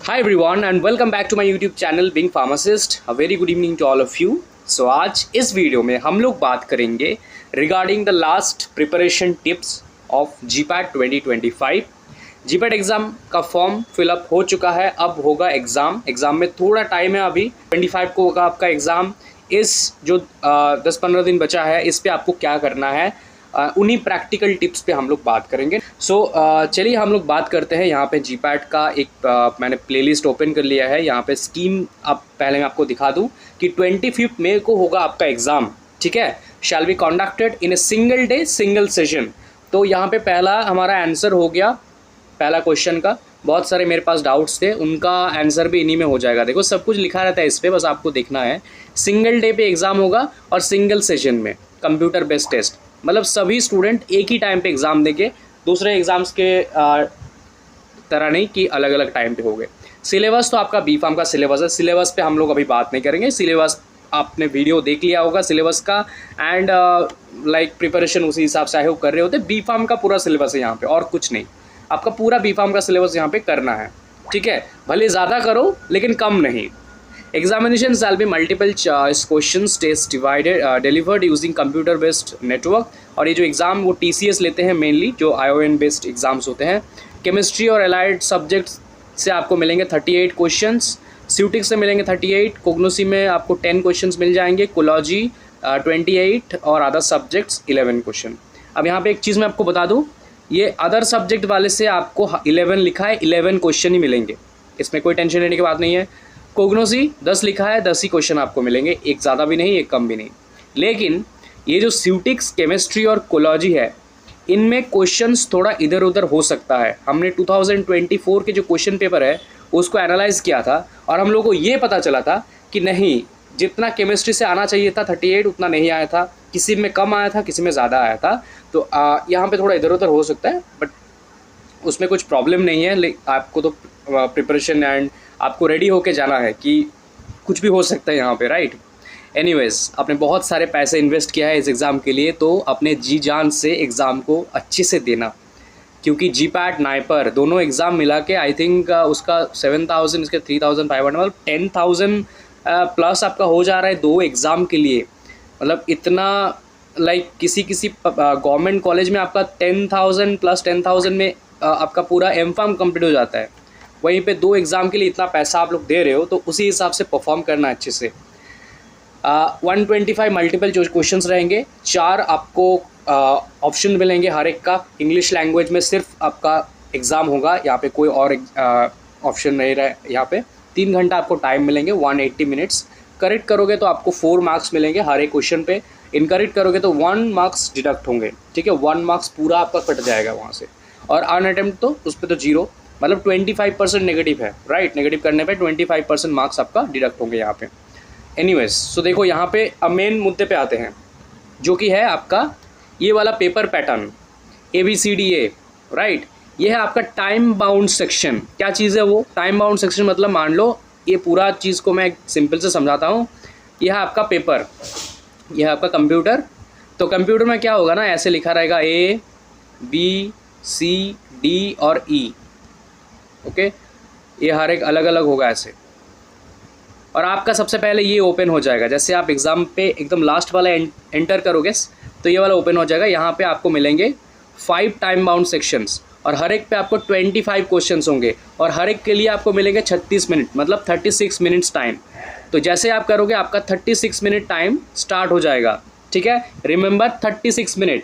Hi everyone and welcome back to my YouTube channel Being Pharmacist. A very good evening to all of you. So आज इस video में हम लोग बात करेंगे regarding the last preparation tips of GPAT 2025. GPAT exam का form fill up हो चुका है, अब होगा एग्ज़ाम में थोड़ा टाइम है, अभी 25 को होगा आपका एग्ज़ाम. इस जो 10-15 दिन बचा है इस पे आपको क्या करना है, उन्हीं प्रैक्टिकल टिप्स पे हम लोग बात करेंगे. चलिए हम लोग बात करते हैं. यहाँ पे जीपैट का एक मैंने प्लेलिस्ट ओपन कर लिया है. यहाँ पे स्कीम आप पहले मैं आपको दिखा दूँ कि 25 मई को होगा आपका एग्ज़ाम. ठीक है, shall be conducted in a single day single session. तो यहाँ पे पहला हमारा आंसर हो गया, पहला क्वेश्चन का. बहुत सारे मेरे पास डाउट्स थे, उनका आंसर भी इन्हीं में हो जाएगा. देखो सब कुछ लिखा रहता है इस पर, बस आपको देखना है. सिंगल डे पे एग्ज़ाम होगा और सिंगल सेशन में कंप्यूटर बेस्ड टेस्ट, मतलब सभी स्टूडेंट एक ही टाइम पे एग्ज़ाम देंगे, दूसरे एग्ज़ाम्स के तरह नहीं कि अलग अलग टाइम पे हो गए. सिलेबस तो आपका बी फार्म का सिलेबस है, सिलेबस पे हम लोग अभी बात नहीं करेंगे. सिलेबस आपने वीडियो देख लिया होगा सिलेबस का, एंड लाइक प्रिपरेशन उसी हिसाब से आई होप कर रहे होते. बी फार्म का पूरा सिलेबस है यहाँ पे, और कुछ नहीं. आपका पूरा बी फार्म का सिलेबस यहाँ पे करना है. ठीक है, भले ज़्यादा करो लेकिन कम नहीं. Examination shall be multiple choice questions test delivered using computer based network. और ये जो एग्ज़ाम वो TCS लेते हैं मेनली, जो ION बेस्ड एग्ज़ाम्स होते हैं. केमिस्ट्री और एलाइड सब्जेक्ट्स से आपको मिलेंगे 38 क्वेश्चंस, स्यूटिक से मिलेंगे 38, कोग्नोसी में आपको 10 क्वेश्चंस मिल जाएंगे, कोलॉजी 28 और अदर सब्जेक्ट्स 11 क्वेश्चन. अब यहाँ पे एक चीज़ मैं आपको बता दूँ, ये अदर सब्जेक्ट वाले से आपको 11 लिखा है, 11 क्वेश्चन ही मिलेंगे, इसमें कोई टेंशन लेने की बात नहीं है. कोग्नोसी 10 लिखा है, 10 ही क्वेश्चन आपको मिलेंगे, एक ज़्यादा भी नहीं एक कम भी नहीं. लेकिन ये जो स्यूटिक्स, केमिस्ट्री और कोलॉजी है, इनमें क्वेश्चंस थोड़ा इधर उधर हो सकता है. हमने 2024 के जो क्वेश्चन पेपर है उसको एनालाइज किया था और हम लोगों को ये पता चला था कि नहीं, जितना केमिस्ट्री से आना चाहिए था 38 उतना नहीं आया था, किसी में कम आया था, किसी में ज़्यादा आया था. तो यहाँ पर थोड़ा इधर उधर हो सकता है, बट उसमें कुछ प्रॉब्लम नहीं है. आपको तो प्रिपरेशन एंड आपको रेडी होके जाना है कि कुछ भी हो सकता है यहाँ पे, राइट. एनीवेज, आपने बहुत सारे पैसे इन्वेस्ट किया है इस एग्ज़ाम के लिए, तो अपने जी जान से एग्ज़ाम को अच्छे से देना, क्योंकि जीपैट नाइपर दोनों एग्ज़ाम मिला के आई थिंक उसका 7,000, इसके 3,500, मतलब 10,000 प्लस आपका हो जा रहा है 2 एग्ज़ाम के लिए. मतलब इतना, लाइक किसी गवर्नमेंट कॉलेज में आपका 10,000 प्लस 10,000 में आपका पूरा M.Pharm कंप्लीट हो जाता है. वहीं पे 2 एग्ज़ाम के लिए इतना पैसा आप लोग दे रहे हो, तो उसी हिसाब से परफॉर्म करना अच्छे से. 125 मल्टीपल जो क्वेश्चंस रहेंगे, 4 आपको ऑप्शन मिलेंगे हर एक का. इंग्लिश लैंग्वेज में सिर्फ आपका एग्ज़ाम होगा, यहाँ पे कोई और ऑप्शन नहीं रहे. यहाँ पे 3 घंटा आपको टाइम मिलेंगे, 180 मिनट्स. करेक्ट करोगे तो आपको 4 मार्क्स मिलेंगे हर एक क्वेश्चन पे. इनकरेक्ट करोगे तो 1 मार्क्स डिडक्ट होंगे. ठीक है, 1 मार्क्स पूरा आपका कट जाएगा वहाँ से. और अनअटेम्प्ट तो उस पर तो 0, मतलब 25% नेगेटिव है, राइट. नेगेटिव करने पे 25% मार्क्स आपका डिडक्ट होंगे यहाँ पे. एनीवेज, सो देखो यहाँ पे अब मेन मुद्दे पे आते हैं, जो कि है आपका ये वाला पेपर पैटर्न ABCDA, राइट. ये है आपका टाइम बाउंड सेक्शन. क्या चीज़ है वो टाइम बाउंड सेक्शन? मतलब मान लो ये पूरा चीज़ को मैं सिंपल से समझाता हूँ. यह है आपका पेपर, यह है आपका कंप्यूटर. तो कंप्यूटर में क्या होगा ना, ऐसे लिखा रहेगा A B C D और E. ओके, ये हर एक अलग अलग होगा ऐसे. और आपका सबसे पहले ये ओपन हो जाएगा. जैसे आप एग्ज़ाम पे एकदम लास्ट वाला एंटर करोगे तो ये वाला ओपन हो जाएगा. यहाँ पे आपको मिलेंगे 5 टाइम बाउंड सेक्शंस, और हर एक पे आपको 25 क्वेश्चंस होंगे, और हर एक के लिए आपको मिलेंगे 36 मिनट, मतलब 36 मिनट्स टाइम. तो जैसे आप करोगे आपका 36 मिनट टाइम स्टार्ट हो जाएगा. ठीक है, रिमेंबर 36 मिनट.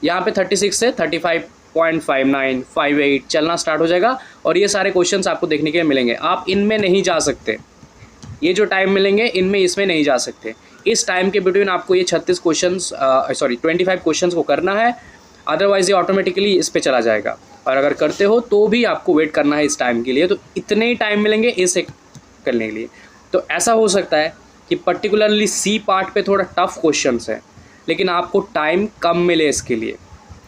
यहाँ पे 36 से 35.59, 58 चलना स्टार्ट हो जाएगा. और ये सारे क्वेश्चंस आपको देखने के लिए मिलेंगे. आप इनमें नहीं जा सकते, ये जो टाइम मिलेंगे इनमें इसमें नहीं जा सकते. इस टाइम के बिटवीन आपको ये 25 क्वेश्चंस को करना है, अदरवाइज ये ऑटोमेटिकली इस पे चला जाएगा. और अगर करते हो तो भी आपको वेट करना है इस टाइम के लिए. तो इतने ही टाइम मिलेंगे इसे करने के लिए. तो ऐसा हो सकता है कि पर्टिकुलरली C पार्ट पे थोड़ा टफ क्वेश्चंस है, लेकिन आपको टाइम कम मिले इसके लिए.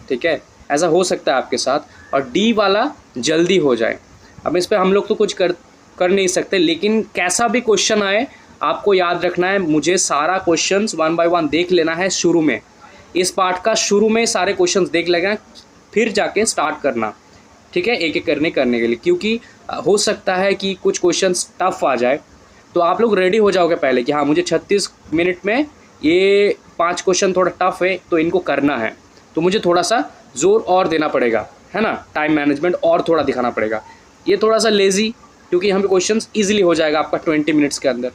ठीक है, ऐसा हो सकता है आपके साथ. और D वाला जल्दी हो जाए. अब इस पर हम लोग तो कुछ कर नहीं सकते, लेकिन कैसा भी क्वेश्चन आए आपको याद रखना है, मुझे सारा क्वेश्चंस 1 बाय 1 देख लेना है. शुरू में इस पार्ट का शुरू में सारे क्वेश्चंस देख लेना, फिर जाके स्टार्ट करना. ठीक है, एक एक करने के लिए, क्योंकि हो सकता है कि कुछ क्वेश्चंस टफ आ जाए, तो आप लोग रेडी हो जाओगे पहले कि हाँ मुझे 36 मिनट में ये 5 क्वेश्चन थोड़ा टफ है तो इनको करना है, तो मुझे थोड़ा सा जोर और देना पड़ेगा, है ना, टाइम मैनेजमेंट और थोड़ा दिखाना पड़ेगा। ये थोड़ा सा लेज़ी, क्योंकि यहाँ पे क्वेश्चंस ईजिली हो जाएगा आपका 20 मिनट्स के अंदर,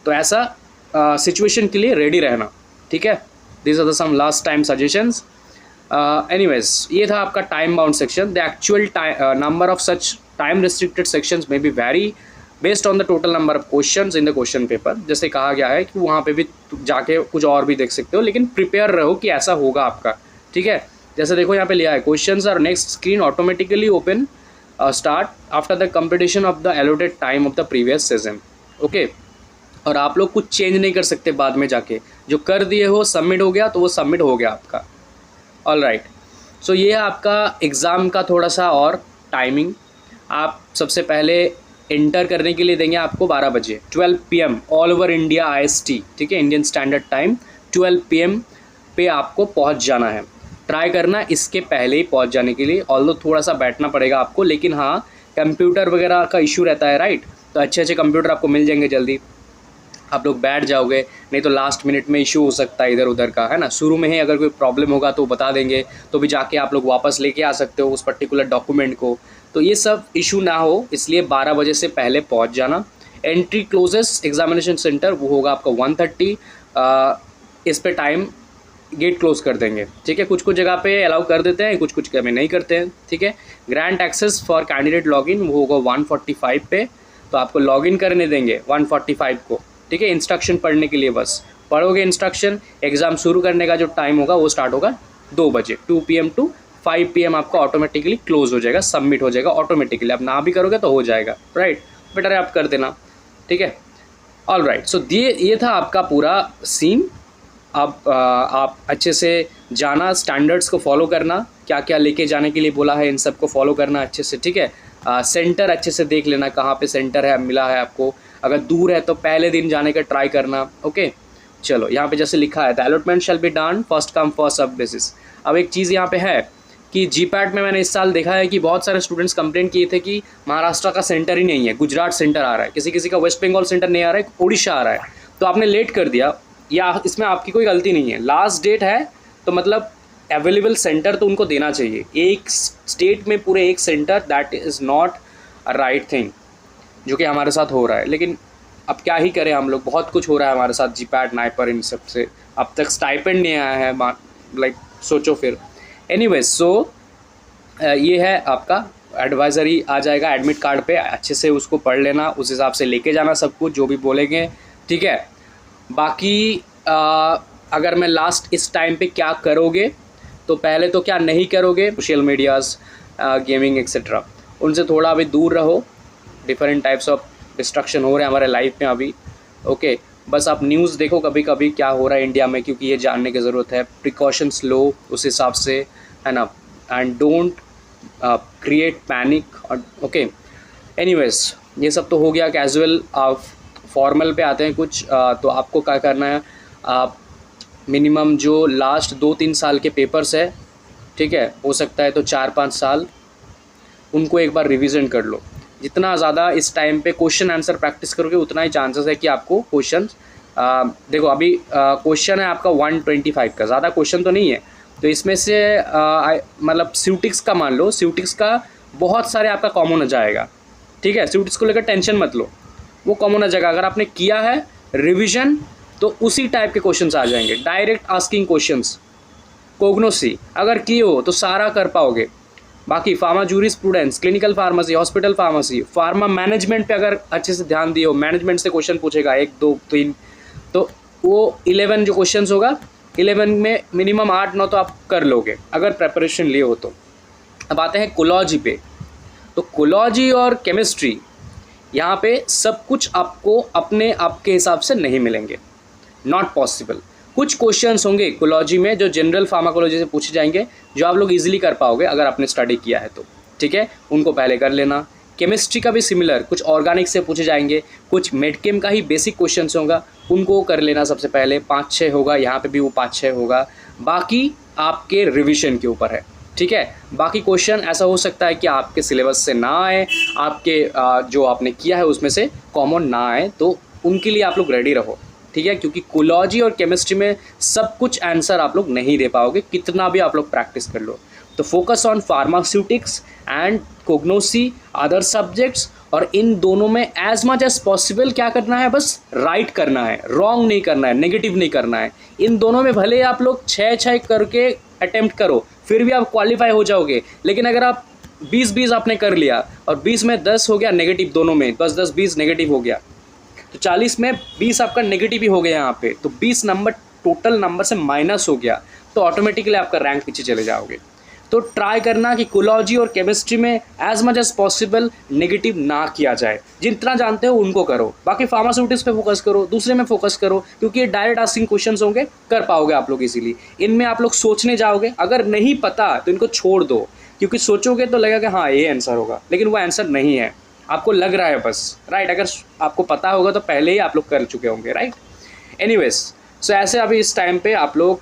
तो ऐसा सिचुएशन के लिए रेडी रहना, ठीक है। This are the some last time suggestions. Anyways, ये था आपका time bound section. The actual number of such time restricted sections में be vary based on the total number of questions in the question paper. जैसे कहा गया है कि वहाँ पे भी जाके कुछ और भी देख सकते हो, लेकिन प्रिपेयर रहो कि ऐसा होगा आपका, ठीक है। जैसे देखो यहाँ पे लिया है, questions are next screen automatically open start after the completion of the allotted time of the previous session, okay. और आप लोग कुछ चेंज नहीं कर सकते बाद में जाके, जो कर दिए हो सबमिट हो गया तो वो सबमिट हो गया आपका। ऑल राइट, सो ये है आपका एग्ज़ाम का थोड़ा सा और टाइमिंग। आप सबसे पहले इंटर करने के लिए देंगे आपको 12 बजे 12 PM all over India IST, ठीक है, इंडियन स्टैंडर्ड टाइम 12 PM पे आपको पहुंच जाना है। ट्राई करना इसके पहले ही पहुंच जाने के लिए, ऑल्दो थोड़ा सा बैठना पड़ेगा आपको, लेकिन हाँ कंप्यूटर वगैरह का इशू रहता है, राइट, तो अच्छे अच्छे कंप्यूटर आपको मिल जाएंगे जल्दी, आप लोग बैठ जाओगे, नहीं तो लास्ट मिनट में इशू हो सकता है इधर उधर का, है ना। शुरू में ही अगर कोई प्रॉब्लम होगा तो बता देंगे, तो भी जाके आप लोग वापस लेके आ सकते हो उस पर्टिकुलर डॉक्यूमेंट को, तो ये सब इशू ना हो इसलिए 12 बजे से पहले पहुंच जाना। एंट्री क्लोजेस्ट एग्जामिनेशन सेंटर वो होगा आपका 1:30, इस पे टाइम गेट क्लोज कर देंगे, ठीक है। कुछ कुछ जगह पे अलाउ कर देते हैं, कुछ कुछ में नहीं करते हैं, ठीक है। Grant access for candidate login वो होगा 1:45 पे, तो आपको लॉगिन करने देंगे 1:45 को, ठीक है। इंस्ट्रक्शन पढ़ने के लिए बस पढ़ोगे इंस्ट्रक्शन, एग्ज़ाम शुरू करने का जो टाइम होगा वो स्टार्ट होगा 2 बजे 2 PM टू 5 PM आपका ऑटोमेटिकली क्लोज हो जाएगा, सबमिट हो जाएगा ऑटोमेटिकली। आप ना भी करोगे तो हो जाएगा, राइट, बेटर है आप कर देना, ठीक है। ऑल राइट, सो ये था आपका पूरा सीन। अब आप अच्छे से जाना, स्टैंडर्ड्स को फॉलो करना, क्या क्या लेके जाने के लिए बोला है इन सब को फॉलो करना अच्छे से, ठीक है। सेंटर अच्छे से देख लेना कहाँ पे सेंटर है मिला है आपको, अगर दूर है तो पहले दिन जाने का ट्राई करना, ओके। चलो यहाँ पे जैसे लिखा है the allotment shall be done first come first serve basis. अब एक चीज़ यहाँ पे है कि GPAT में मैंने इस साल देखा है कि बहुत सारे स्टूडेंट्स कंप्लेंट किए थे कि महाराष्ट्र का सेंटर ही नहीं है, गुजरात सेंटर आ रहा है, किसी किसी का वेस्ट बंगाल सेंटर नहीं आ रहा है, उड़ीसा आ रहा है, तो आपने लेट कर दिया, या इसमें आपकी कोई गलती नहीं है, लास्ट डेट है तो मतलब अवेलेबल सेंटर तो उनको देना चाहिए। एक स्टेट में पूरे एक centre, that is not a right thing, जो कि हमारे साथ हो रहा है। लेकिन अब क्या ही करें हम लोग, बहुत कुछ हो रहा है हमारे साथ, GPAT नाइपर इन सब से, अब तक स्टाइपेंड नहीं आया है, लाइक सोचो फिर। एनीवेज, सो ये है आपका एडवाइज़री आ जाएगा एडमिट कार्ड पे, अच्छे से उसको पढ़ लेना, उस हिसाब से लेके जाना सब कुछ जो भी बोलेंगे, ठीक है। बाकी अगर मैं लास्ट इस टाइम पे क्या करोगे, तो पहले तो क्या नहीं करोगे, सोशल मीडियाज़, गेमिंग एक्सेट्रा, उनसे थोड़ा अभी दूर रहो। डिफरेंट टाइप्स ऑफ डिस्ट्रक्शन हो रहे हैं हमारे लाइफ में अभी, ओके। बस आप न्यूज़ देखो कभी कभी क्या हो रहा है इंडिया में, क्योंकि ये जानने की ज़रूरत है। प्रिकॉशंस लो उस हिसाब से, है ना, and don't create panic, okay. Anyways, ये सब तो हो गया कैजुअल। आप फॉर्मल पे आते हैं कुछ, तो आपको क्या करना है, आप मिनिमम जो लास्ट 2-3 साल के पेपर्स है, ठीक है, हो सकता है तो 4-5 साल, उनको एक बार रिवीजन कर लो। जितना ज़्यादा इस टाइम पे क्वेश्चन आंसर प्रैक्टिस करोगे उतना ही चांसेस है कि आपको क्वेश्चन, देखो अभी क्वेश्चन है आपका 125 का, ज़्यादा क्वेश्चन तो नहीं है, तो इसमें से मतलब स्यूटिक्स का मान लो, स्यूटिक्स का बहुत सारे आपका कॉमन हो जाएगा, ठीक है। स्यूटिक्स को लेकर टेंशन मत लो, वो कॉमन हो जाएगा। अगर आपने किया है रिविजन तो उसी टाइप के क्वेश्चंस आ जाएंगे, डायरेक्ट आस्किंग क्वेश्चंस। कोग्नोसी अगर किए हो तो सारा कर पाओगे। बाकी pharma jurisprudence, clinical pharmacy, hospital pharmacy, pharma management पे अगर अच्छे से ध्यान दिए हो, मैनेजमेंट से क्वेश्चन पूछेगा 1, 2, 3, तो वो 11 जो क्वेश्चंस होगा, 11 में मिनिमम 8-9 तो आप कर लोगे अगर प्रेपरेशन लिए हो तो। अब आते हैं कोलॉजी पे, तो कोलॉजी और केमिस्ट्री यहाँ पे सब कुछ आपको अपने आपके हिसाब से नहीं मिलेंगे, नॉट पॉसिबल। कुछ क्वेश्चंस होंगे कोलॉजी में जो जनरल फार्माकोलॉजी से पूछे जाएंगे, जो आप लोग इजीली कर पाओगे अगर आपने स्टडी किया है तो, ठीक है, उनको पहले कर लेना। केमिस्ट्री का भी सिमिलर, कुछ ऑर्गेनिक से पूछे जाएंगे, कुछ मेडकेम का ही बेसिक क्वेश्चंस होगा, उनको कर लेना सबसे पहले। 5-6 होगा, यहाँ पे भी वो 5-6 होगा। बाकी आपके रिविजन के ऊपर है, ठीक है। बाकी क्वेश्चन ऐसा हो सकता है कि आपके सिलेबस से ना आए, आपके जो आपने किया है उसमें से कॉमन ना आए, तो उनके लिए आप लोग रेडी रहो, ठीक है। क्योंकि कोलॉजी और केमिस्ट्री में सब कुछ आंसर आप लोग नहीं दे पाओगे, कितना भी आप लोग प्रैक्टिस कर लो। तो focus on pharmaceutics and cognosy, other subjects, और इन दोनों में एज मच एज पॉसिबल क्या करना है, बस राइट करना है, रॉन्ग नहीं करना है, नेगेटिव नहीं करना है। इन दोनों में भले आप लोग 6 करके अटेम्प्ट करो, फिर भी आप क्वालिफाई हो जाओगे। लेकिन अगर आप 20-20 आपने कर लिया और 20 में 10 हो गया नेगेटिव, दोनों में 10-10-20 नेगेटिव हो गया, तो 40 में 20 आपका नेगेटिव ही हो गया यहाँ पे, तो 20 नंबर टोटल नंबर से माइनस हो गया, तो ऑटोमेटिकली आपका रैंक पीछे चले जाओगे। तो ट्राई करना कि कोलॉजी और केमिस्ट्री में as much as possible negative ना किया जाए। जितना जानते हो उनको करो, बाकी फार्मास्यूटिक्स पे फोकस करो, दूसरे में फोकस करो, क्योंकि ये डायरेक्ट आस्किंग क्वेश्चंस होंगे, कर पाओगे आप लोग इजीली। इनमें आप लोग सोचने जाओगे, अगर नहीं पता तो इनको छोड़ दो, क्योंकि सोचोगे तो लगेगा कि हाँ ये आंसर होगा, लेकिन वो आंसर नहीं है, आपको लग रहा है बस, राइट। अगर आपको पता होगा तो पहले ही आप लोग कर चुके होंगे, राइट। एनीवेज, सो ऐसे अभी इस टाइम पे आप लोग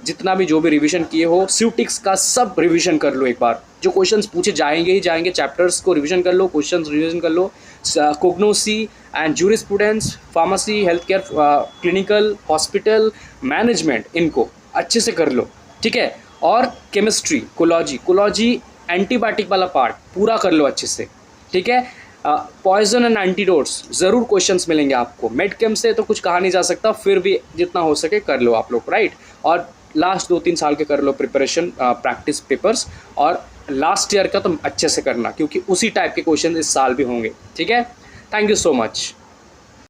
जितना भी जो भी रिवीजन किए हो, स्यूटिक्स का सब रिवीजन कर लो एक बार। जो क्वेश्चंस पूछे जाएंगे ही जाएंगे, चैप्टर्स को रिवीजन कर लो, क्वेश्चंस रिवीजन कर लो। Cognosy and jurisprudence, pharmacy, health care, clinical, hospital management, इनको अच्छे से कर लो, ठीक है। और केमिस्ट्री, कोलॉजी एंटीबायोटिक वाला पार्ट पूरा कर लो अच्छे से, ठीक है। पॉइजन एंड एंटीडोट्स ज़रूर क्वेश्चंस मिलेंगे आपको। मेड केम से तो कुछ कहा नहीं जा सकता, फिर भी जितना हो सके कर लो आप लोग, राइट। और लास्ट 2-3 साल के कर लो प्रिपरेशन, प्रैक्टिस पेपर्स, और लास्ट ईयर का तो अच्छे से करना, क्योंकि उसी टाइप के क्वेश्चन इस साल भी होंगे, ठीक है। Thank you so much.